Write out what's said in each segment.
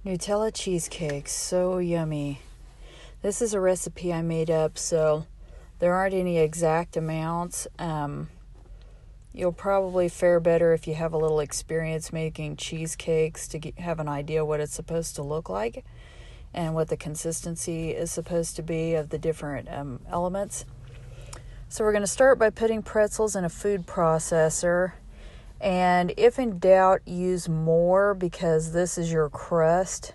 Nutella cheesecake, so yummy. This is a recipe I made up, so there aren't any exact amounts. You'll probably fare better if you have a little experience making cheesecakes to have an idea what it's supposed to look like and what the consistency is supposed to be of the different elements. So we're going to start by putting pretzels in a food processor. And if in doubt, use more because this is your crust.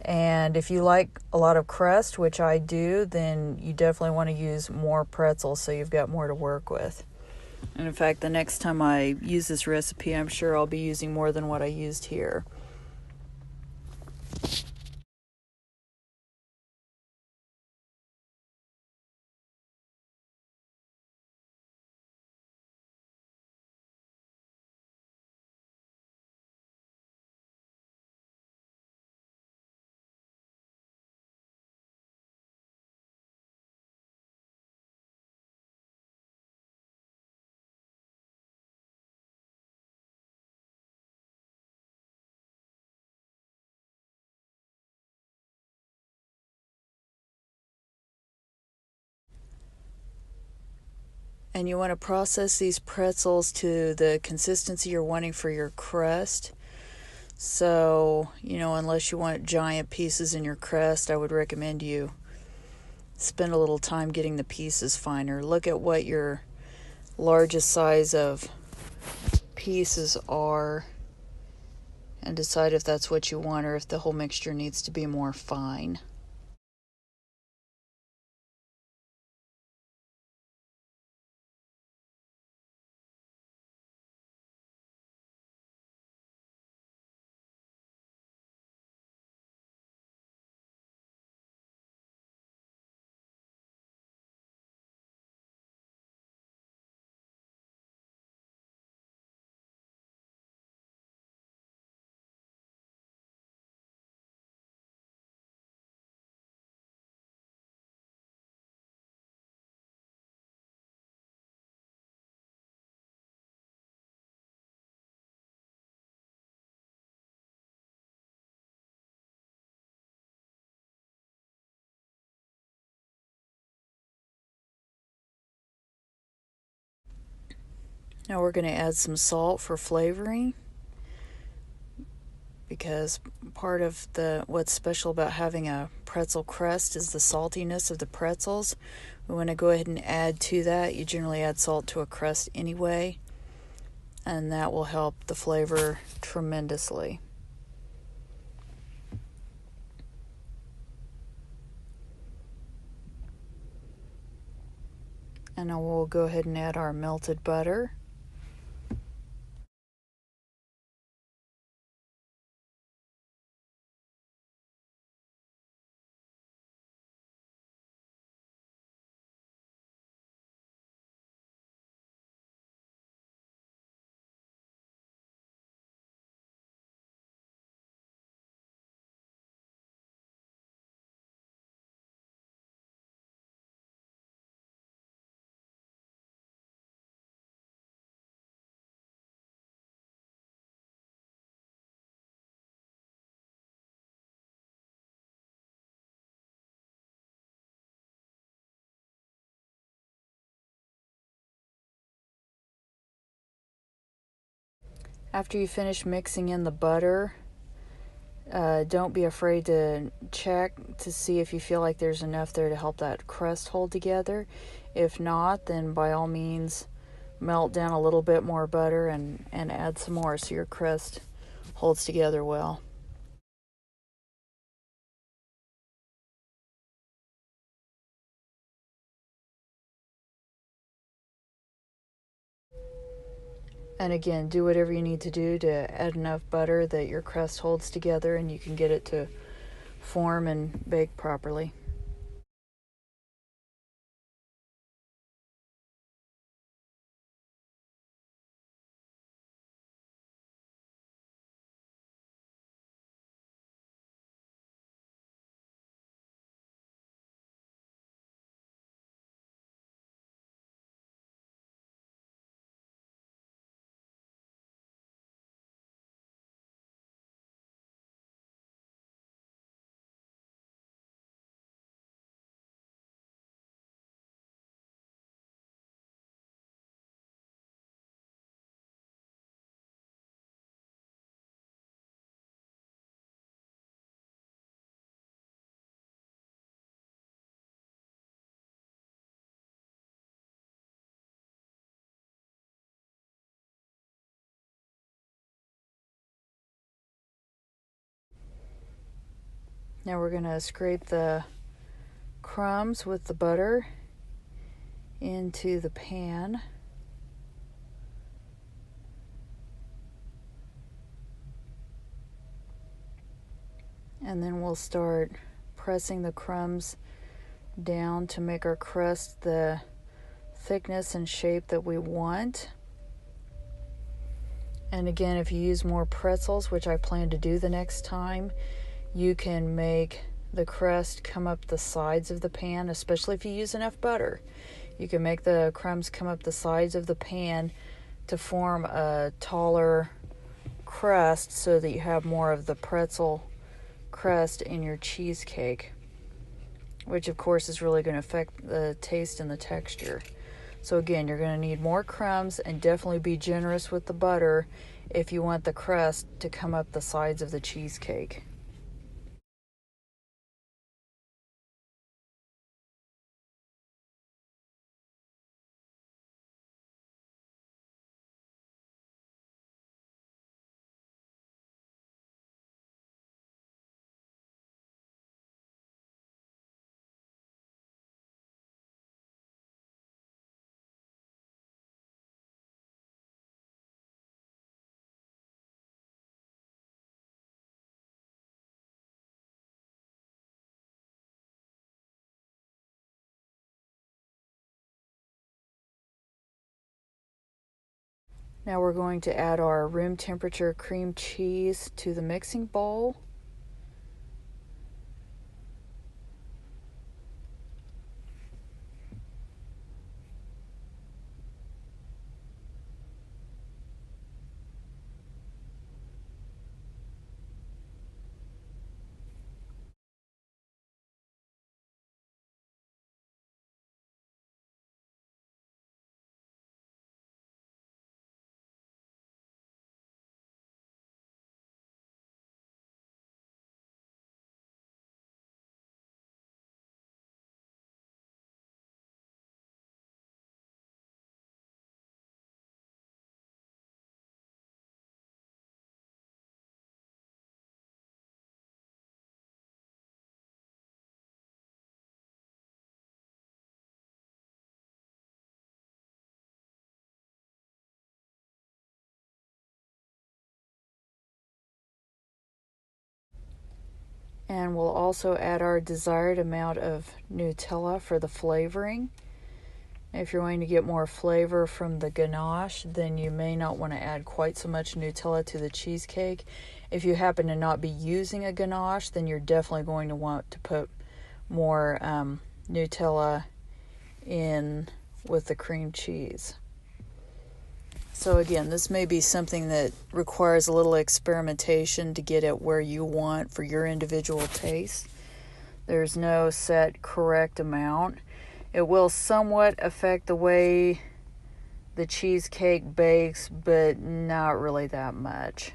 And if you like a lot of crust, which I do, then you definitely want to use more pretzels so you've got more to work with. And in fact, the next time I use this recipe, I'm sure I'll be using more than what I used here. And you want to process these pretzels to the consistency you're wanting for your crust. So, unless you want giant pieces in your crust, I would recommend you spend a little time getting the pieces finer. Look at what your largest size of pieces are and decide if that's what you want or if the whole mixture needs to be more fine. Now we're going to add some salt for flavoring, because part of what's special about having a pretzel crust is the saltiness of the pretzels. We want to go ahead and add to that. You generally add salt to a crust anyway, and that will help the flavor tremendously. And now we'll go ahead and add our melted butter. After you finish mixing in the butter, don't be afraid to check to see if you feel like there's enough there to help that crust hold together. If not, then by all means melt down a little bit more butter and add some more so your crust holds together well. And again, do whatever you need to do to add enough butter that your crust holds together and you can get it to form and bake properly. Now we're going to scrape the crumbs with the butter into the pan. And then we'll start pressing the crumbs down to make our crust the thickness and shape that we want. And again, if you use more pretzels, which I plan to do the next time, you can make the crust come up the sides of the pan, especially if you use enough butter. You can make the crumbs come up the sides of the pan to form a taller crust so that you have more of the pretzel crust in your cheesecake, which of course is really going to affect the taste and the texture. So again, you're going to need more crumbs, and definitely be generous with the butter if you want the crust to come up the sides of the cheesecake. Now we're going to add our room temperature cream cheese to the mixing bowl. And we'll also add our desired amount of Nutella for the flavoring. If you're wanting to get more flavor from the ganache, then you may not want to add quite so much Nutella to the cheesecake. If you happen to not be using a ganache, then you're definitely going to want to put more Nutella in with the cream cheese. So again, this may be something that requires a little experimentation to get it where you want for your individual taste. There's no set correct amount. It will somewhat affect the way the cheesecake bakes, but not really that much.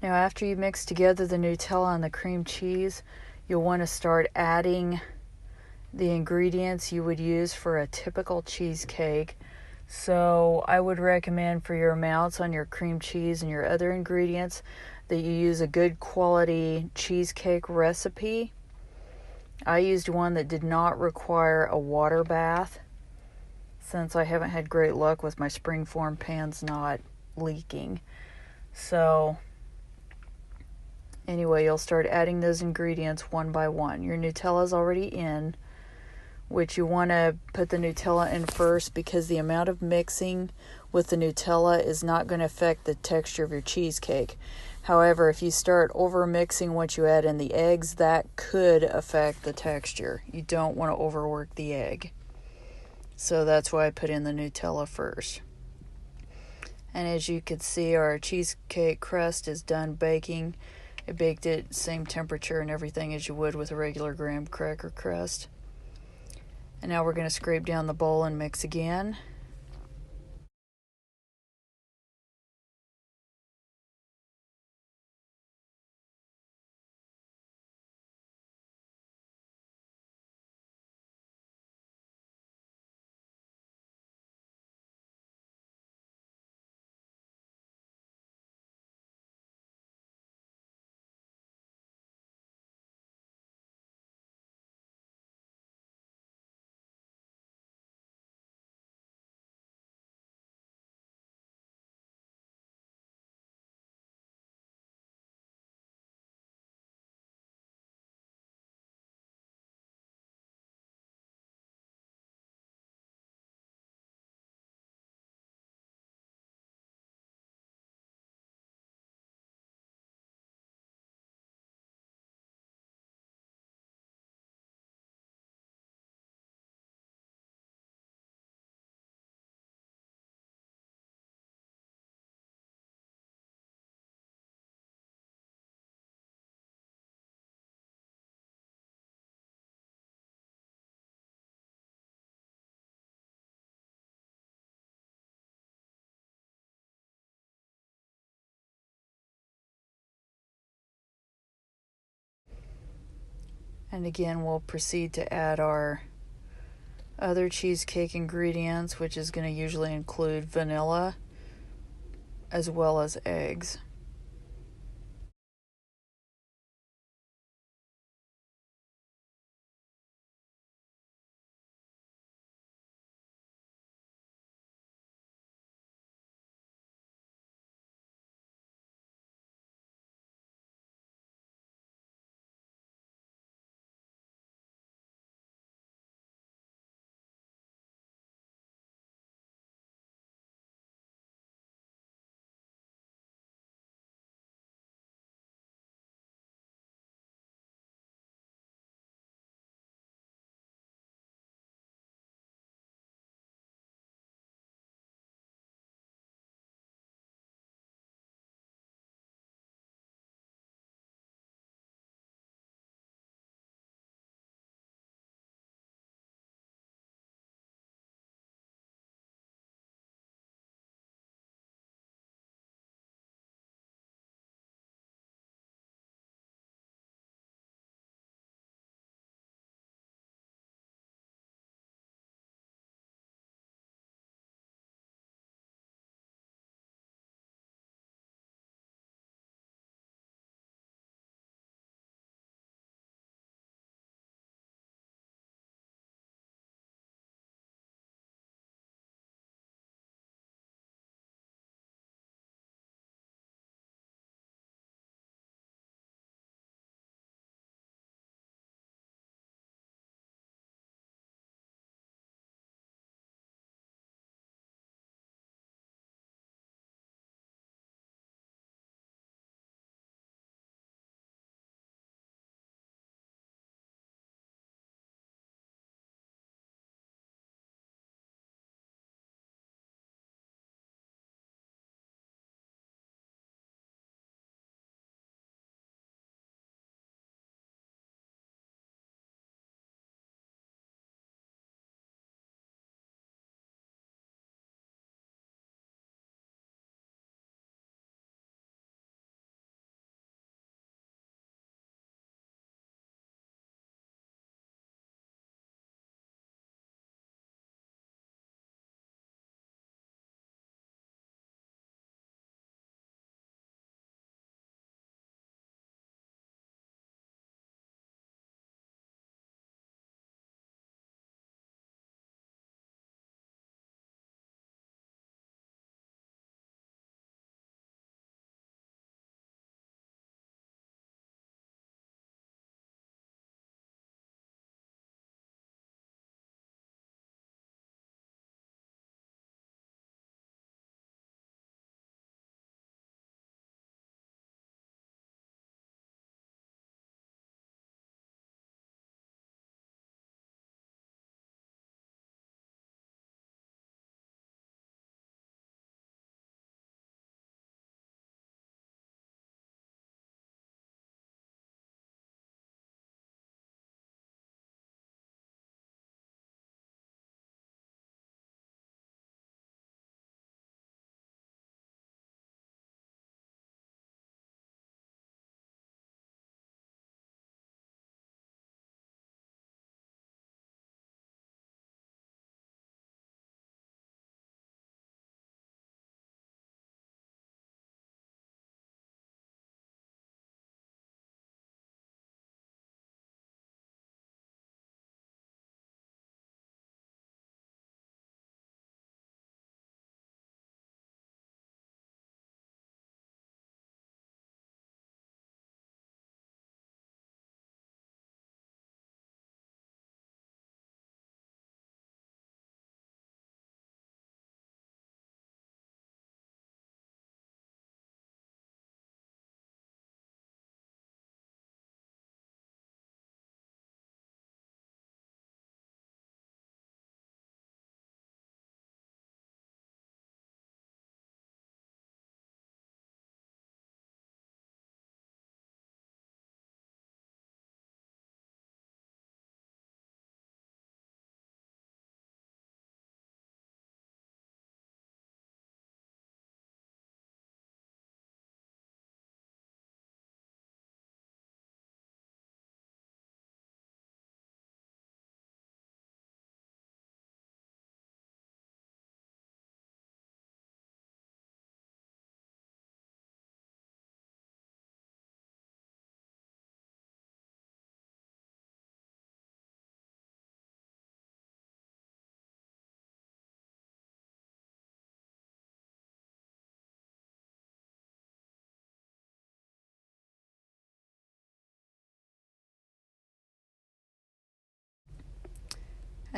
Now after you mix together the Nutella and the cream cheese, you'll want to start adding the ingredients you would use for a typical cheesecake. So I would recommend for your amounts on your cream cheese and your other ingredients that you use a good quality cheesecake recipe. I used one that did not require a water bath, since I haven't had great luck with my springform pans not leaking. So anyway, you'll start adding those ingredients one by one. Your Nutella's already in, which you want to put the Nutella in first because the amount of mixing with the Nutella is not going to affect the texture of your cheesecake. However, if you start over mixing once you add in the eggs, that could affect the texture. You don't want to overwork the egg. So that's why I put in the Nutella first. And as you can see, our cheesecake crust is done baking. I baked it same temperature and everything as you would with a regular graham cracker crust. And now we're going to scrape down the bowl and mix again. And again, we'll proceed to add our other cheesecake ingredients, which is going to usually include vanilla as well as eggs.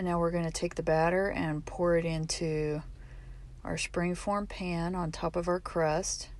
And now we're going to take the batter and pour it into our springform pan on top of our crust.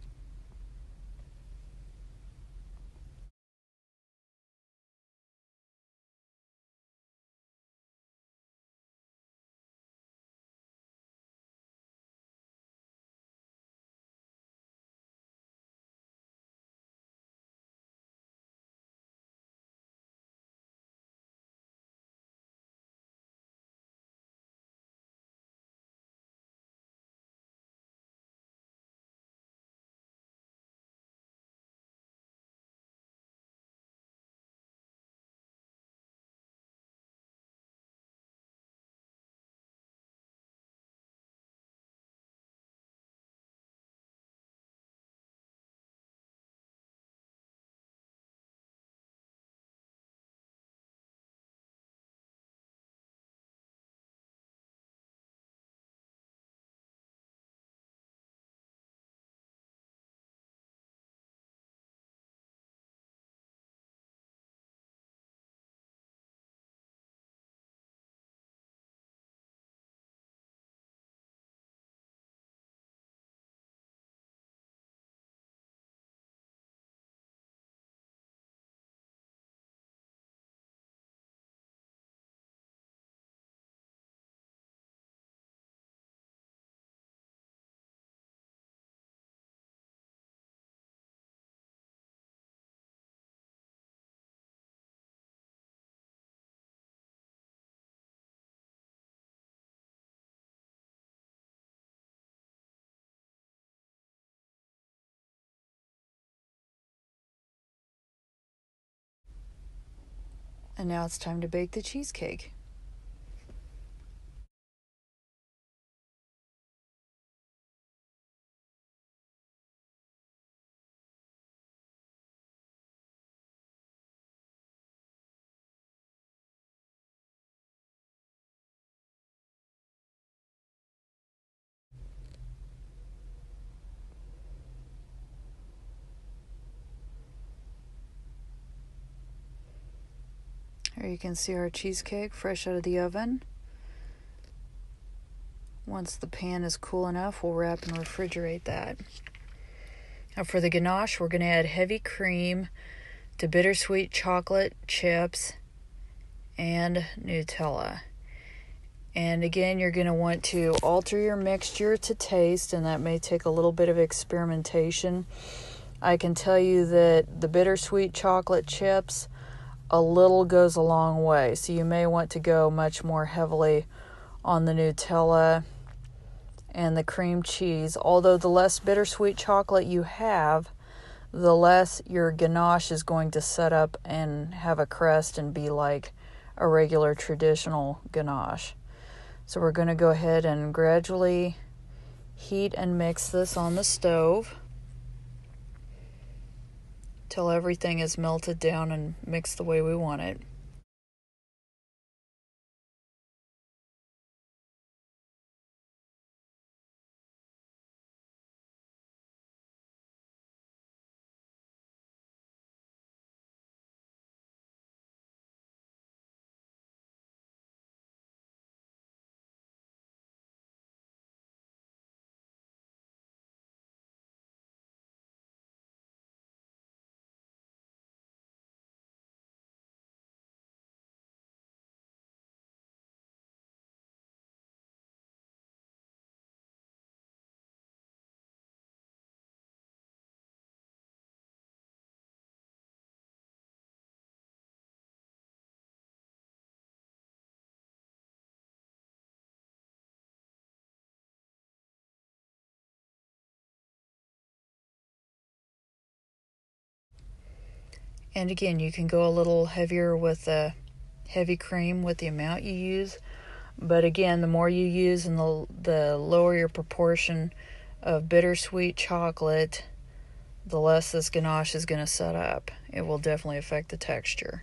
And now it's time to bake the cheesecake. Here you can see our cheesecake fresh out of the oven. Once the pan is cool enough, we'll wrap and refrigerate that. Now for the ganache, we're going to add heavy cream to bittersweet chocolate chips and Nutella. And again, you're going to want to alter your mixture to taste, and that may take a little bit of experimentation. I can tell you that the bittersweet chocolate chips, a little goes a long way. So you may want to go much more heavily on the Nutella and the cream cheese. Although the less bittersweet chocolate you have, the less your ganache is going to set up and have a crust and be like a regular traditional ganache. So we're going to go ahead and gradually heat and mix this on the stove till everything is melted down and mixed the way we want it. And again, you can go a little heavier with the heavy cream with the amount you use. But again, the more you use and the lower your proportion of bittersweet chocolate, the less this ganache is going to set up. It will definitely affect the texture.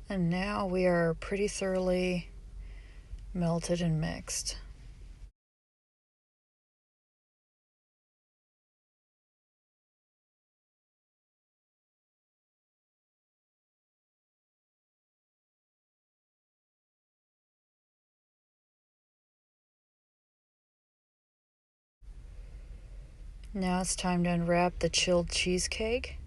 And now we are pretty thoroughly melted and mixed. Now it's time to unwrap the chilled cheesecake.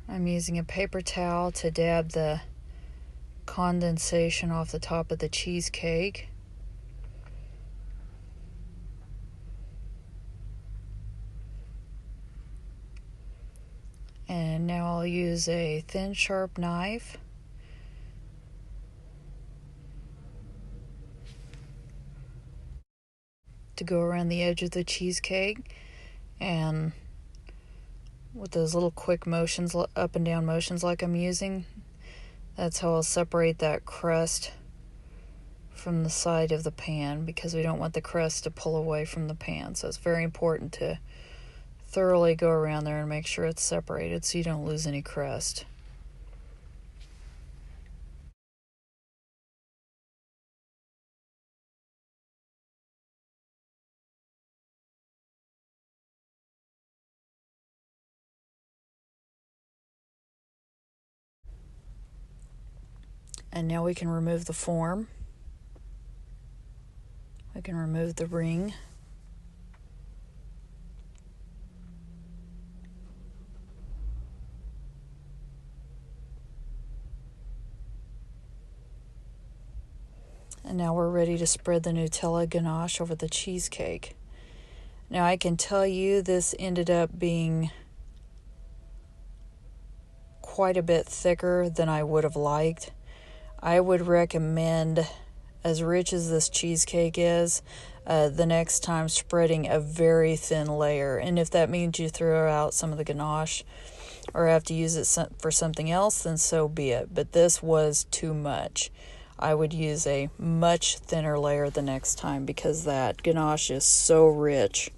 I'm using a paper towel to dab the condensation off the top of the cheesecake. And now I'll use a thin, sharp knife to go around the edge of the cheesecake, and with those little quick motions, up and down motions like I'm using, that's how I'll separate that crust from the side of the pan, because we don't want the crust to pull away from the pan. So it's very important to thoroughly go around there and make sure it's separated so you don't lose any crust. And now we can remove the form. We can remove the ring. And now we're ready to spread the Nutella ganache over the cheesecake. Now I can tell you this ended up being quite a bit thicker than I would have liked. I would recommend, as rich as this cheesecake is, the next time spreading a very thin layer. And if that means you throw out some of the ganache or have to use it for something else, then so be it. But this was too much. I would use a much thinner layer the next time because that ganache is so rich.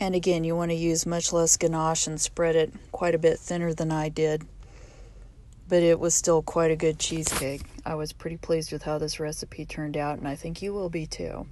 And again, you want to use much less ganache and spread it quite a bit thinner than I did. But it was still quite a good cheesecake. I was pretty pleased with how this recipe turned out, and I think you will be too.